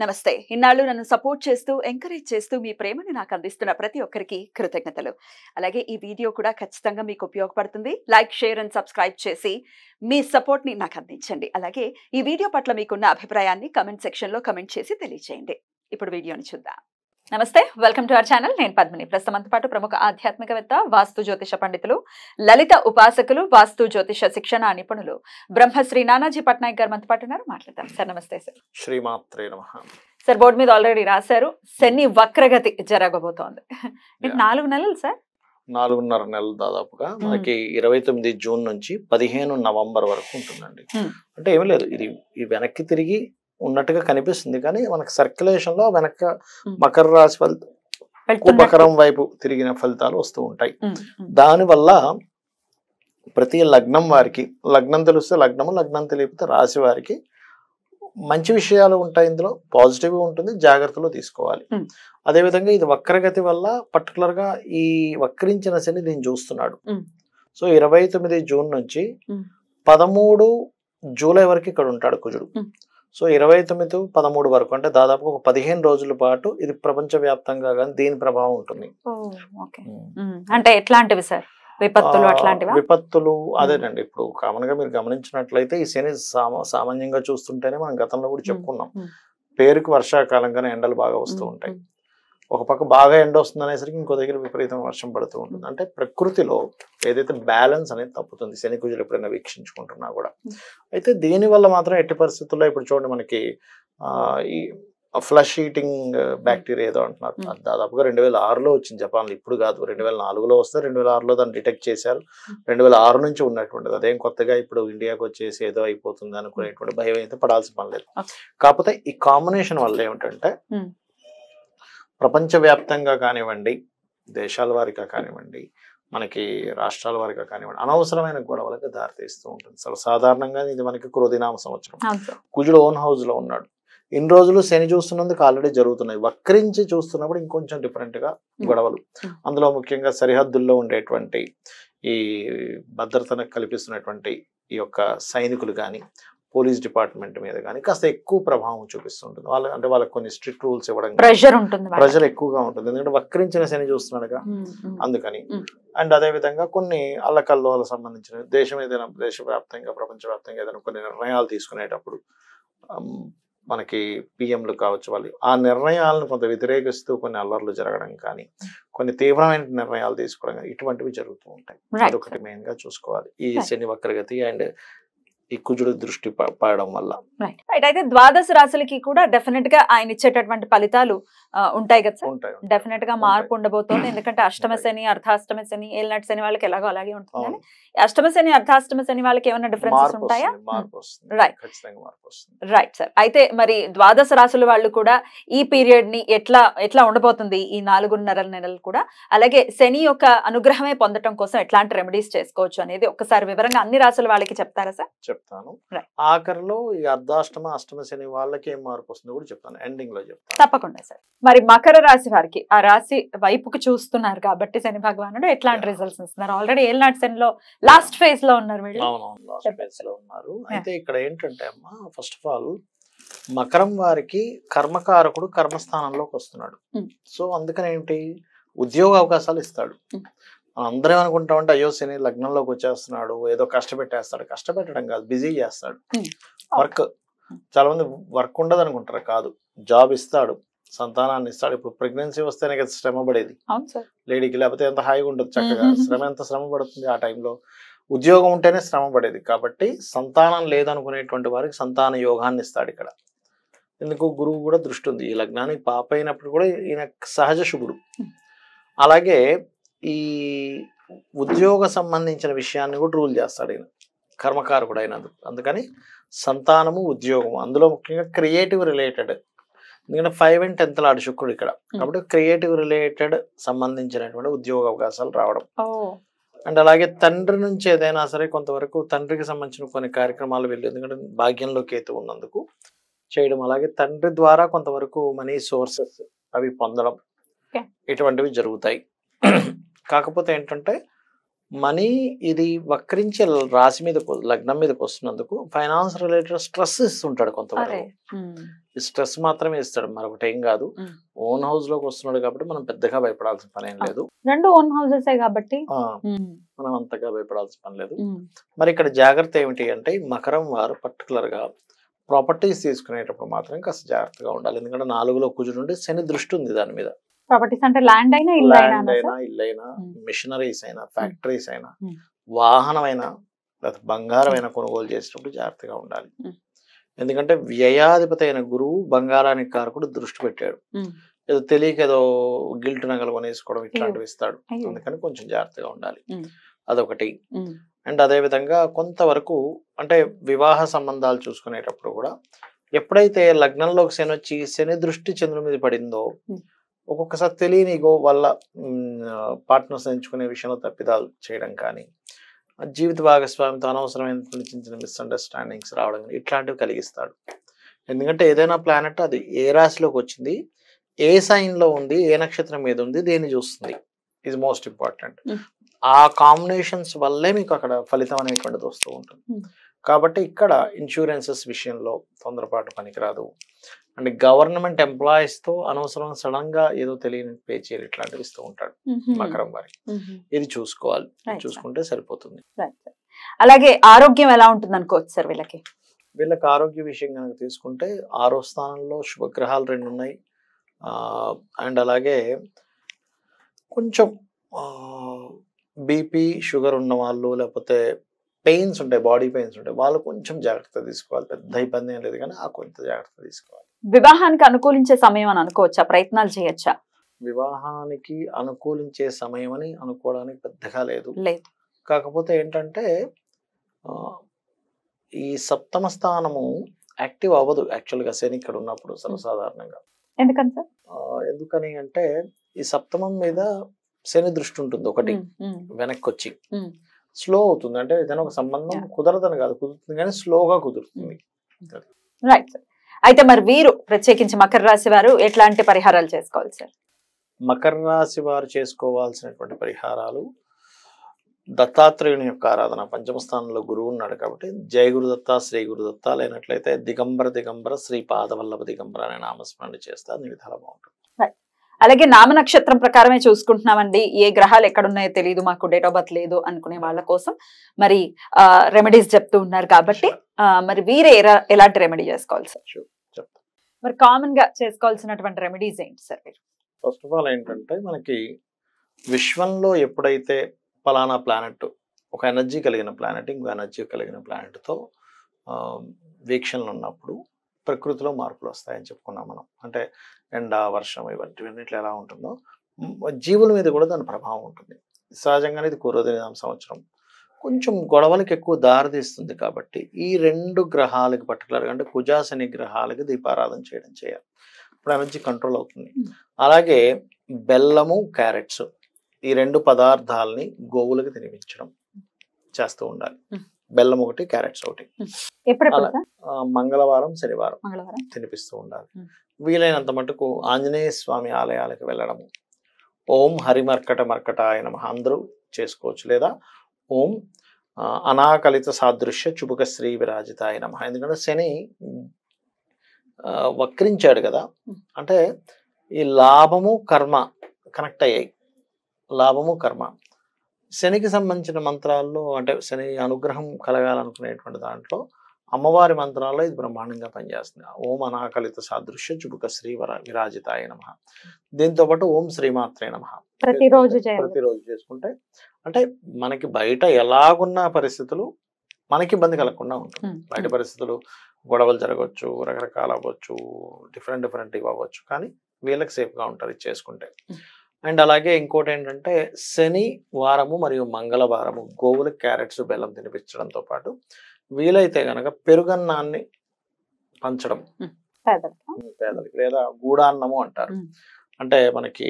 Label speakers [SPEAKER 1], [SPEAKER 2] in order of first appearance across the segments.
[SPEAKER 1] నమస్తే. ఇన్నాళ్ళు నన్ను సపోర్ట్ చేస్తూ, ఎంకరేజ్ చేస్తూ మీ ప్రేమని నాకు అందిస్తున్న ప్రతి ఒక్కరికి కృతజ్ఞతలు. అలాగే ఈ వీడియో కూడా ఖచ్చితంగా మీకు ఉపయోగపడుతుంది. లైక్, షేర్ అండ్ సబ్స్క్రైబ్ చేసి మీ సపోర్ట్‌ని నాకు అందించండి. అలాగే ఈ వీడియో పట్ల మీకున్న అభిప్రాయాన్ని కామెంట్ సెక్షన్‌లో కామెంట్ చేసి తెలియజేయండి. ఇప్పుడు వీడియోని చూద్దాం. నమస్తే, వెల్కమ్ టు అవర్ ఛానల్. నేను పద్మిని. ప్రస్తుతంతో పాటు ప్రముఖ ఆధ్యాత్మికవేత్త, వాస్తు జ్యోతిష పండితులు, లలిత ఉపాసకులు, వాస్తు జ్యోతిష శిక్షణ నిపుణులు బ్రహ్మశ్రీ నానాజీ పట్నాయక్ గారు మనతో పాటు ఉన్నారు. మాట్లాడతాం సార్. నమస్తే సార్.
[SPEAKER 2] శ్రీమాత్రే నమః.
[SPEAKER 1] సార్, బోర్డు మీద ఆల్రెడీ రాశారు, శని వక్రగతి జరగబోతోంది. 4 నెలలు సార్,
[SPEAKER 2] 4.5 నెలలు దాదాపుగా మనకి 29 జూన్ నుంచి 15 నవంబర్ వరకు ఉంటుందండి. అంటే ఏమీ లేదు, ఇది ఈ వెనక్కి తిరిగి ఉన్నట్టుగా కనిపిస్తుంది, కానీ మనకి సర్క్యులేషన్ లో వెనక మకర రాశి మకరం వైపు తిరిగిన ఫలితాలు వస్తూ ఉంటాయి. దానివల్ల ప్రతి లగ్నం వారికి, లగ్నం తెలిస్తే లగ్నము, లగ్నం తెలియకపోతే రాశి వారికి మంచి విషయాలు ఉంటాయి. ఇందులో పాజిటివ్ ఉంటుంది, జాగ్రత్తలు తీసుకోవాలి. అదేవిధంగా ఇది వక్రగతి వల్ల పర్టికులర్ గా ఈ వక్రించిన శని దీన్ని చూస్తున్నాడు. సో 29 జూన్ నుంచి 13 జూలై వరకు ఇక్కడ ఉంటాడు కుజుడు. సో 29, 13 వరకు, అంటే దాదాపు ఒక 15 రోజుల పాటు ఇది ప్రపంచ వ్యాప్తంగా కానీ దీని ప్రభావం ఉంటుంది.
[SPEAKER 1] అంటే ఎట్లాంటివి సార్? విపత్తులు అట్లాంటివి? విపత్తులు
[SPEAKER 2] అదేనండి. ఇప్పుడు కామన్ గా మీరు గమనించినట్లయితే ఈ శని సామాన్యంగా చూస్తుంటేనే మనం గతంలో కూడా చెప్పుకున్నాం, పేరుకు వర్షాకాలంగానే ఎండలు బాగా వస్తూ ఉంటాయి. ఒక పక్క బాగా ఎండ వస్తుంది అనేసరికి ఇంకో దగ్గర విపరీతం వర్షం పడుతూ ఉంటుంది. అంటే ప్రకృతిలో ఏదైతే బ్యాలెన్స్ అనేది తప్పుతుంది, శని కుజులు ఎప్పుడైనా వీక్షించుకుంటున్నా కూడా. అయితే దీనివల్ల మాత్రం ఎట్టి పరిస్థితుల్లో ఇప్పుడు చూడండి, మనకి ఈ ఫ్లష్ ఈటింగ్ బ్యాక్టీరియా ఏదో అంటున్నారు, దాదాపుగా 2006లో వచ్చింది జపాన్లో. ఇప్పుడు కాదు, 2004లో వస్తే 2006లో దాన్ని డిటెక్ట్ చేశారు. 2006 నుంచి ఉన్నటువంటిది, అదేం కొత్తగా ఇప్పుడు ఇండియాకి వచ్చేసి ఏదో అయిపోతుంది అనుకునేటువంటి భయం అయితే పడాల్సిన పని లేదు. కాకపోతే ఈ కాంబినేషన్ వల్ల ఏమిటంటే ప్రపంచవ్యాప్తంగా కానివ్వండి, దేశాల వారిగా కానివ్వండి, మనకి రాష్ట్రాల వారిగా కానివ్వండి, అనవసరమైన గొడవలకు దారితీస్తూ ఉంటుంది. సాధారణంగా ఇది మనకి క్రోధినామ సంవత్సరం. కుజుడు ఓన్ హౌస్ లో ఉన్నాడు. ఇన్ని రోజులు శని చూస్తున్నందుకు ఆల్రెడీ జరుగుతున్నాయి. వక్రించి చూస్తున్నప్పుడు ఇంకొంచెం డిఫరెంట్ గా గొడవలు. అందులో ముఖ్యంగా సరిహద్దుల్లో ఉండేటువంటి ఈ భద్రతను కల్పిస్తున్నటువంటి ఈ యొక్క సైనికులు కానీ, పోలీస్ డిపార్ట్మెంట్ మీద కానీ కాస్త ఎక్కువ ప్రభావం చూపిస్తుంటుంది. అంటే వాళ్ళకి కొన్ని స్ట్రిక్ట్ రూల్స్ ఇవ్వడం, ప్రెషర్ ఎక్కువగా ఉంటుంది. ఎందుకంటే వక్రించిన శని చూస్తున్నాడుగా, అందుకని. అండ్ అదే విధంగా కొన్ని అల్లకల్లోలకు సంబంధించిన దేశవ్యాప్తంగా, ప్రపంచవ్యాప్తంగా ఏదైనా కొన్ని నిర్ణయాలు తీసుకునేటప్పుడు మనకి పిఎంలు కావచ్చు, వాళ్ళు ఆ నిర్ణయాలను కొంత వ్యతిరేకిస్తూ కొన్ని అల్లర్లు జరగడం కానీ, కొన్ని తీవ్రమైన నిర్ణయాలు తీసుకోవడం కానీ, ఇటువంటివి జరుగుతూ ఉంటాయి. అదొకటి మెయిన్ గా చూసుకోవాలి ఈ శని వక్రగతి అండ్ ఈ కుజుడు దృష్టి పడడం వల్ల.
[SPEAKER 1] అయితే ద్వాదశ రాశులకి కూడా డెఫినెట్ గా ఆయన ఇచ్చేటటువంటి ఫలితాలు ఉంటాయి కదా సార్? డెఫినెట్ గా మార్పు ఉండబోతోంది. ఎందుకంటే అష్టమ శని, అర్ధాష్టమ శని, ఏలినాటి శని వాళ్ళకి ఎలాగో అలాగే ఉంటుంది. కానీ అష్టమ శని, అర్ధాష్టమ శని వాళ్ళకి ఏమైనా డిఫరెన్సెస్ ఉంటాయా? Right sir. అయితే మరి ద్వాదశ రాశుల వాళ్ళు కూడా ఈ పీరియడ్ ని ఎట్లా ఉండబోతుంది ఈ 4.5 నెలలు కూడా, అలాగే శని యొక్క అనుగ్రహమే పొందడం కోసం ఎట్లాంటి రెమెడీస్ చేసుకోవచ్చు అనేది ఒక్కసారి వివరంగా అన్ని రాశుల వాళ్ళకి చెప్తారా సార్?
[SPEAKER 2] చెప్తాను. ఆఖరిలో ఈ అర్ధాష్టమ, అష్టమ శని వాళ్ళకి ఏం మార్పు వస్తుందో కూడా చెప్తాను, ఎండింగ్ లో చెప్తాను.
[SPEAKER 1] తప్పకుండా సార్. మరి మకర రాశి వారికి, ఆ రాశి వైపుకు చూస్తున్నారు కాబట్టి శని భగవానుడు ఎట్లాంటి రిజల్ట్స్ ఇస్తున్నారు? ఆల్రెడీ ఏలినాటి శనిలో లాస్ట్ ఫేజ్ లో ఉన్నారు వీళ్ళు.
[SPEAKER 2] లాస్ట్ ఫేజ్ లో ఉన్నారు. అయితే ఇక్కడ ఏంటంటే అమ్మా, ఫస్ట్ ఆఫ్ ఆల్ మకరం వారికి కర్మకారకుడు కర్మస్థానంలోకి వస్తున్నాడు. సో అందుకని ఏంటి, ఉద్యోగ అవకాశాలు ఇస్తాడు. అందరం ఏమనుకుంటామంటే అయ్యో శని లగ్నంలోకి వచ్చేస్తున్నాడు, ఏదో కష్టపెట్టేస్తాడు. కష్టపెట్టడం కాదు, బిజీ చేస్తాడు. వర్క్, చాలా మంది వర్క్ ఉండదు అనుకుంటారు, కాదు, జాబ్ ఇస్తాడు, సంతానాన్ని ఇస్తాడు. ఇప్పుడు ప్రెగ్నెన్సీ వస్తేనే కదా శ్రమ పడేది లేడీకి, లేకపోతే ఎంత హాయిగా ఉంటుంది చక్కగా. ఎంత శ్రమ పడుతుంది ఆ టైంలో. ఉద్యోగం ఉంటేనే శ్రమ పడేది. కాబట్టి సంతానం లేదనుకునేటువంటి వారికి సంతాన యోగాన్ని ఇస్తాడు ఇక్కడ. ఎందుకు, గురువు కూడా దృష్టి ఉంది ఈ లగ్నానికి. పాప అయినప్పుడు కూడా ఈయన సహజ శుభుడు. అలాగే ఈ ఉద్యోగ సంబంధించిన విషయాన్ని కూడా రూల్ చేస్తాడు ఈయన, కర్మకారకుడు అయినందుకు. అందుకని సంతానము, ఉద్యోగము, అందులో ముఖ్యంగా క్రియేటివ్ రిలేటెడ్. ఎందుకంటే 5 and 10th లాడు శుక్రుడు ఇక్కడ, కాబట్టి క్రియేటివ్ రిలేటెడ్ సంబంధించినటువంటి ఉద్యోగ అవకాశాలు రావడం. అండ్ అలాగే తండ్రి నుంచి ఏదైనా సరే కొంతవరకు తండ్రికి సంబంధించిన కొన్ని కార్యక్రమాలు వెళ్ళి, ఎందుకంటే భాగ్యంలో కేతు ఉన్నందుకు చేయడం. అలాగే తండ్రి ద్వారా కొంతవరకు మనీ సోర్సెస్ అవి పొందడం, ఇటువంటివి జరుగుతాయి. కాకపోతే ఏంటంటే మనీ ఇది వక్రించి రాశి మీద లగ్నం మీదకి వస్తున్నందుకు ఫైనాన్స్ రిలేటెడ్ స్ట్రెస్ ఇస్తుంటాడు కొంతవరకు. ఈ స్ట్రెస్ మాత్రమే ఇస్తాడు, మరొకటి ఏం కాదు. ఓన్ హౌస్ లోకి వస్తున్నాడు కాబట్టి మనం పెద్దగా భయపడాల్సిన పని ఏం లేదు.
[SPEAKER 1] రెండు ఓన్ హౌసెస్ కాబట్టి
[SPEAKER 2] మనం అంతగా భయపడాల్సిన పని లేదు. మరి ఇక్కడ జాగ్రత్త ఏమిటి అంటే మకరం వారు పర్టికులర్ గా ప్రాపర్టీస్ తీసుకునేటప్పుడు మాత్రం కాస్త జాగ్రత్తగా ఉండాలి. ఎందుకంటే 4లో కుజుడు ఉండి శని దృష్టి ఉంది దాని మీద.
[SPEAKER 1] ప్రాపర్టీస్ అంటే ల్యాండ్ అయినా
[SPEAKER 2] ఇల్లైనా మిషనరీస్ అయినా ఫ్యాక్టరీస్ అయినా వాహనం అయినా లేకపోతే బంగారం అయినా కొనుగోలు చేసేటప్పుడు జాగ్రత్తగా ఉండాలి. ఎందుకంటే వ్యయాధిపతి అయిన గురువు బంగారానికి కారకుడు దృష్టి పెట్టాడు. ఏదో తెలియక ఏదో గిల్ట్ నగలు కొనేసుకోవడం ఇట్లాంటివి ఇస్తాడు. అందుకని కొంచెం జాగ్రత్తగా ఉండాలి, అదొకటి. అండ్ అదే విధంగా కొంతవరకు అంటే వివాహ సంబంధాలు చూసుకునేటప్పుడు కూడా ఎప్పుడైతే లగ్నంలోకి శని వచ్చి శని దృష్టి చంద్రుడి మీద పడిందో ఒక్కొక్కసారి తెలియని గో వల్ల పార్ట్నర్స్ ఎంచుకునే విషయంలో తప్పిదాలు చేయడం కానీ, జీవిత భాగస్వామితో అనవసరమైన చిన్న చిన్న మిస్అండర్స్టాండింగ్స్ రావడం కానీ ఇట్లాంటివి కలిగిస్తాడు. ఎందుకంటే ఏదైనా ప్లానెట్ అది ఏ రాశిలోకి వచ్చింది, ఏ సైన్లో ఉంది, ఏ నక్షత్రం మీద ఉంది, దేన్ని చూస్తుంది, ఇది మోస్ట్ ఇంపార్టెంట్. ఆ కాంబినేషన్స్ వల్లే మీకు అక్కడ ఫలితం అనేటువంటిది వస్తూ ఉంటుంది. కాబట్టి ఇక్కడ ఇన్సూరెన్సెస్ విషయంలో తొందరపాటు పనికిరాదు. అండ్ గవర్నమెంట్ ఎంప్లాయీస్ తో అనవసరం సడన్ గా ఏదో తెలియని పే చేయాలి, ఇట్లాంటివి ఇస్తూ ఉంటాడు మకరం వారికి. ఇది చూసుకోవాలి, చూసుకుంటే సరిపోతుంది.
[SPEAKER 1] అలాగే ఆరోగ్యం ఎలా ఉంటుంది అనుకోవచ్చు సార్ వీళ్ళకి?
[SPEAKER 2] వీళ్ళకి ఆరోగ్య విషయం కనుక తీసుకుంటే 6వ స్థానంలో శుభగ్రహాలు 2 ఉన్నాయి. అండ్ అలాగే కొంచెం బీపీ షుగర్ ఉన్న వాళ్ళు లేకపోతే పెయిన్స్ ఉంటాయి, బాడీ పెయిన్స్ ఉంటాయి, వాళ్ళు కొంచెం జాగ్రత్త తీసుకోవాలి. పెద్ద ఇబ్బంది ఏం లేదు కానీ ఆ కొంత జాగ్రత్త తీసుకోవాలి.
[SPEAKER 1] వివాహానికి అనుకూలించే సమయం అని అనుకోవచ్చా? ప్రయత్నాలు చేయొచ్చా?
[SPEAKER 2] వివాహానికి అనుకూలించే సమయం అని అనుకోవడానికి పెద్దగా లేదు. కాకపోతే ఏంటంటే ఈ సప్తమ స్థానము యాక్టివ్ అవ్వదు యాక్చువల్గా శని ఇక్కడ ఉన్నప్పుడు సర్వసాధారణంగా. ఎందుకని అంటే ఈ సప్తమం మీద శని దృష్టి ఉంటుంది ఒకటి, వెనక్కి వచ్చి స్లో అవుతుంది. అంటే ఏదైనా ఒక సంబంధం కుదరదని కాదు, కుదురుతుంది కానీ స్లోగా కుదురుతుంది.
[SPEAKER 1] Right sir. అయితే మరి వీరు ప్రత్యేకించి మకర రాశి వారు ఎట్లాంటి పరిహారాలు చేసుకోవాలి సార్?
[SPEAKER 2] మకర రాశి వారు చేసుకోవాల్సినటువంటి పరిహారాలు దత్తాత్రేయుని యొక్క ఆరాధన. పంచమ స్థానంలో గురువు ఉన్నాడు కాబట్టి జయ గురుదత్త శ్రీ గురుదత్త, లేనట్లయితే దిగంబర దిగంబర శ్రీ పాదవల్లభ దిగంబర అనే నామస్మరణ చేస్తే అన్ని విధాలా బాగుంటుంది.
[SPEAKER 1] అలాగే నామ నక్షత్రం ప్రకారమే చూసుకుంటున్నామండి, ఏ గ్రహాలు ఎక్కడున్నాయో తెలియదు, మాకు డేట్ ఆఫ్ బర్త్ లేదు అనుకునే వాళ్ళ కోసం మరి రెమెడీస్ చెప్తూ ఉన్నారు కాబట్టి మరి వీరే ఎలాంటి రెమెడీ చేసుకోవాలి సార్? మరి కామన్ గా చేసుకోవాల్సినటువంటి రెమెడీస్ ఏంటి సార్?
[SPEAKER 2] ఫస్ట్ ఆఫ్ ఆల్ ఏంటంటే మనకి విశ్వంలో ఎప్పుడైతే పలానా ప్లానెట్ ఒక ఎనర్జీ కలిగిన ప్లానెట్ ఇంకో ఎనర్జీ కలిగిన ప్లానెట్తో వీక్షణలు ఉన్నప్పుడు ప్రకృతిలో మార్పులు వస్తాయని చెప్పుకున్నాం మనం. అంటే ఎండ వర్షం ఇవన్నిట్లో ఎలా ఉంటుందో జీవుల మీద కూడా దాని ప్రభావం ఉంటుంది. సహజంగానే ఇది పూర్వదిన సంవత్సరం కొంచెం గొడవలకు ఎక్కువ దారితీస్తుంది కాబట్టి ఈ 2 గ్రహాలకి పర్టికులర్గా అంటే కుజ శని గ్రహాలకి దీపారాధన చేయాలి. ఇప్పుడు ఎనర్జీ కంట్రోల్ అవుతుంది. అలాగే బెల్లము క్యారెట్స్ ఈ 2 పదార్థాలని గోవులకు తినిపించడం చేస్తూ ఉండాలి. బెల్లం ఒకటి, క్యారెట్స్ ఒకటి. మంగళవారం శనివారం తినిపిస్తూ ఉండాలి. వీలైనంత మటుకు ఆంజనేయ స్వామి ఆలయాలకు వెళ్ళడము, ఓం హరిమర్కట మర్కటాయ నమః అందరూ చేసుకోవచ్చు, లేదా ఓం అనాకలిత సాదృశ్య చుబుక శ్రీ విరాజితాయ నమః. ఎందుకంటే శని వక్రించాడు కదా, అంటే ఈ లాభము కర్మ కనెక్ట్ అయ్యాయి. లాభము కర్మ శనికి సంబంధించిన మంత్రాల్లో అంటే శని అనుగ్రహం కలగాలనుకునేటువంటి దాంట్లో అమ్మవారి మంత్రాల్లో ఇది బ్రహ్మాండంగా పనిచేస్తుంది. ఓం అనాకలిత సాదృశ్య చుబుక శ్రీ విరాజితాయ నమః. దీంతో పాటు ఓం శ్రీమాత్రే నమః ప్రతిరోజు చేసుకుంటే అంటే మనకి బయట ఎలాగున్న పరిస్థితులు మనకి ఇబ్బంది కలగకుండా ఉంటుంది. బయట పరిస్థితులు గొడవలు జరగవచ్చు, రకరకాల అవ్వచ్చు, డిఫరెంట్ ఇవ్వచ్చు, కానీ వీళ్ళకి సేఫ్గా ఉంటారు ఇది చేసుకుంటే. అండ్ అలాగే ఇంకోటి ఏంటంటే శని వారము మరియు మంగళవారము గోవులకు క్యారెట్స్ బెల్లం తినిపించడంతో పాటు వీలైతే గనక పెరుగన్నాన్ని పంచడం పేదలకి, లేదా గూడాన్నము అంటారు. అంటే మనకి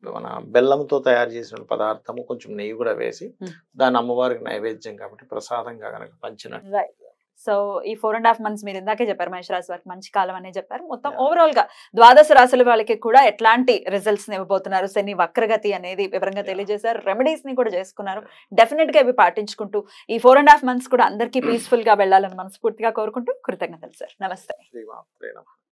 [SPEAKER 2] మన బెల్లంతో తయారు చేసిన పదార్థము కొంచెం నెయ్యి కూడా వేసి దాన్ని అమ్మవారికి నైవేద్యం కాబట్టి ప్రసాదంగా కనుక పంచినట్టు
[SPEAKER 1] సో ఈ 4.5 months మీరు ఇందాకే చెప్పారు మేష రాశి వారికి మంచి కాలం అనే చెప్పారు. మొత్తం
[SPEAKER 2] Yeah.
[SPEAKER 1] ఓవరాల్ గా ద్వాదశ రాశుల వాళ్ళకి కూడా ఎట్లాంటి రిజల్ట్స్ ఇవ్వబోతున్నారు, శని వక్రగతి అనేది వివరంగా
[SPEAKER 2] Yeah.
[SPEAKER 1] తెలియజేశారు, రెమెడీస్ ని కూడా చేసుకున్నారు. డెఫినెట్ గా ఇవి పాటించుకుంటూ ఈ 4.5 months కూడా అందరికీ పీస్ఫుల్ గా వెళ్ళాలని మనస్ఫూర్తిగా కోరుకుంటూ కృతజ్ఞతలు సార్. నమస్తే.
[SPEAKER 2] శ్రీమాత్రే నమః.